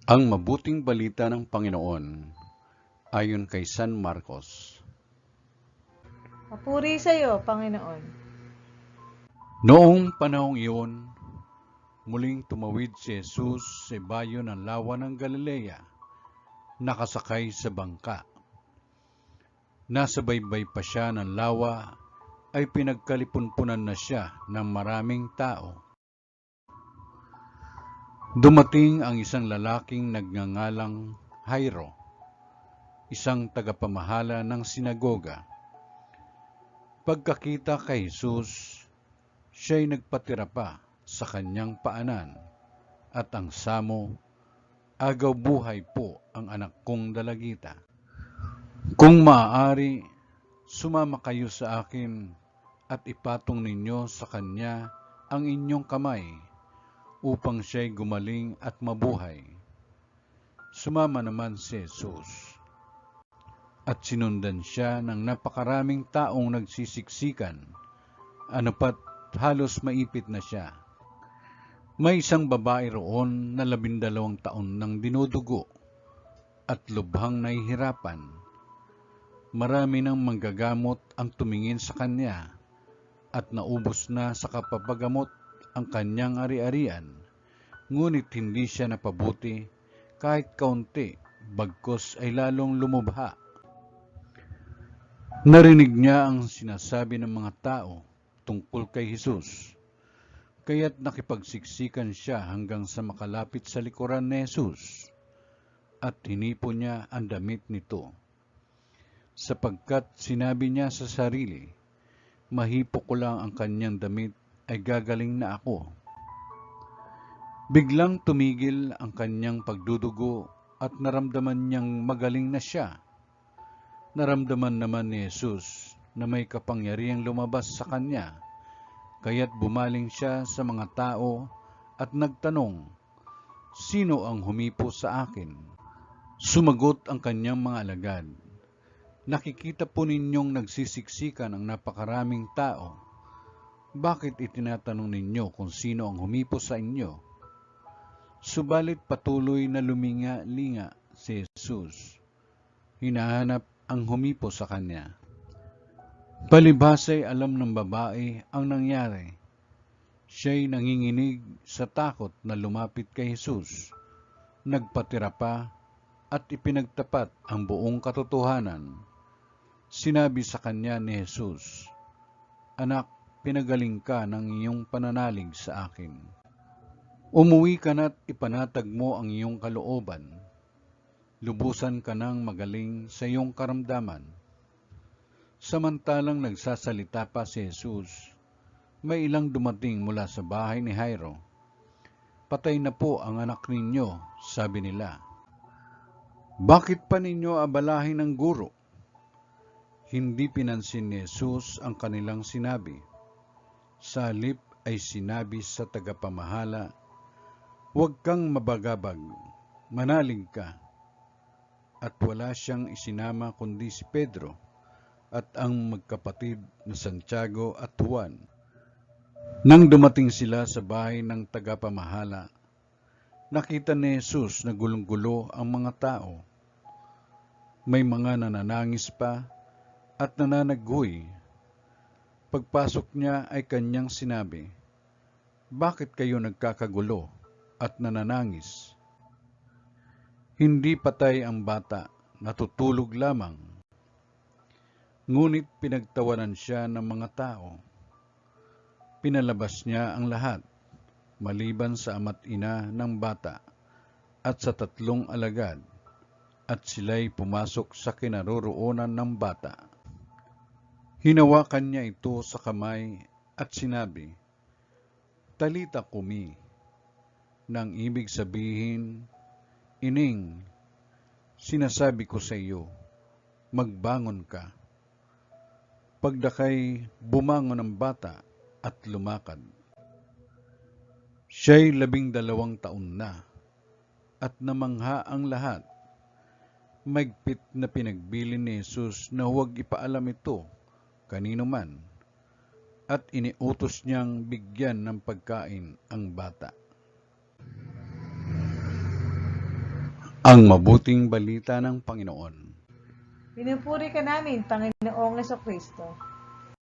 Ang mabuting balita ng Panginoon ayon kay San Marcos. Papuri sa iyo, Panginoon. Noong panahong iyon, muling tumawid si Jesus sa bayo ng lawa ng Galilea, nakasakay sa bangka. Nasa baybay pa siya ng lawa ay pinagkalipunpunan na siya ng maraming tao. Dumating ang isang lalaking nagngangalang Jairo, isang tagapamahala ng sinagoga. Pagkakita kay Jesus, siya'y nagpatira pa sa kanyang paanan, at ang samo, agaw buhay po ang anak kong dalagita. Kung maaari, sumama kayo sa akin at ipatong ninyo sa kanya ang inyong kamay upang siya'y gumaling at mabuhay. Sumama naman si Jesus, at sinundan siya ng napakaraming taong nagsisiksikan, ano pat halos maipit na siya. May isang babae roon na 12 taon nang dinudugo at lubhang nahihirapan. Marami ng manggagamot ang tumingin sa kanya at naubos na sa kapapagamot ang kanyang ari-arian, ngunit hindi siya napabuti kahit kaunti, bagkus ay lalong lumubha. Narinig niya ang sinasabi ng mga tao tungkol kay Jesus, kaya't nakipagsiksikan siya hanggang sa makalapit sa likuran ni Jesus, at hinipo niya ang damit nito, sapagkat sinabi niya sa sarili, mahipo ko lang ang kanyang damit ay gagaling na ako. Biglang tumigil ang kanyang pagdudugo at naramdaman niyang magaling na siya. Naramdaman naman ni Jesus na may kapangyarihang lumabas sa kanya, kaya't bumaling siya sa mga tao at nagtanong, sino ang humipo sa akin? Sumagot ang kanyang mga alagad, nakikita po ninyong nagsisiksikan ang napakaraming tao. Bakit itinatanong ninyo kung sino ang humipo sa inyo? Subalit patuloy na luminga-linga si Jesus. Hinahanap ang humipo sa kanya. Palibhasa'y alam ng babae ang nangyari. Siya'y nanginginig sa takot na lumapit kay Jesus. Nagpatira pa at ipinagtapat ang buong katotohanan. Sinabi sa kanya ni Jesus, anak, pinagaling ka ng iyong pananalig sa akin. Umuwi ka na't ipanatag mo ang iyong kalooban. Lubusan ka nang magaling sa iyong karamdaman. Samantalang nagsasalita pa si Jesus, may ilang dumating mula sa bahay ni Jairo. Patay na po ang anak ninyo, sabi nila. Bakit pa ninyo abalahin ang guro? Hindi pinansin ni Jesus ang kanilang sinabi. Sa halip ay sinabi sa tagapamahala, huwag kang mabagabag, manalig ka. At wala siyang isinama kundi si Pedro at ang magkapatid na Santiago at Juan. Nang dumating sila sa bahay ng tagapamahala, nakita ni Jesus na gulong-gulo ang mga tao. May mga nananangis pa at nananaghoy. Pagpasok niya ay kanyang sinabi, bakit kayo nagkakagulo at nananangis? Hindi patay ang bata, natutulog lamang. Ngunit pinagtawanan siya ng mga tao. Pinalabas niya ang lahat, maliban sa ama't ina ng bata at sa 3 alagad, at sila'y pumasok sa kinaroroonan ng bata. Hinawakan niya ito sa kamay at sinabi, Talita kumi, nang ibig sabihin, Ining, sinasabi ko sa iyo, magbangon ka. Pagdakay, bumangon ang bata at lumakad. Siya'y 12 taon na, at namangha ang lahat. Maigpit na pinagbilin ni Jesus na huwag ipaalam ito kanino man, at iniutos niyang bigyan ng pagkain ang bata. Ang mabuting balita ng Panginoon. Pinupuri ka namin, Panginoong Kristo.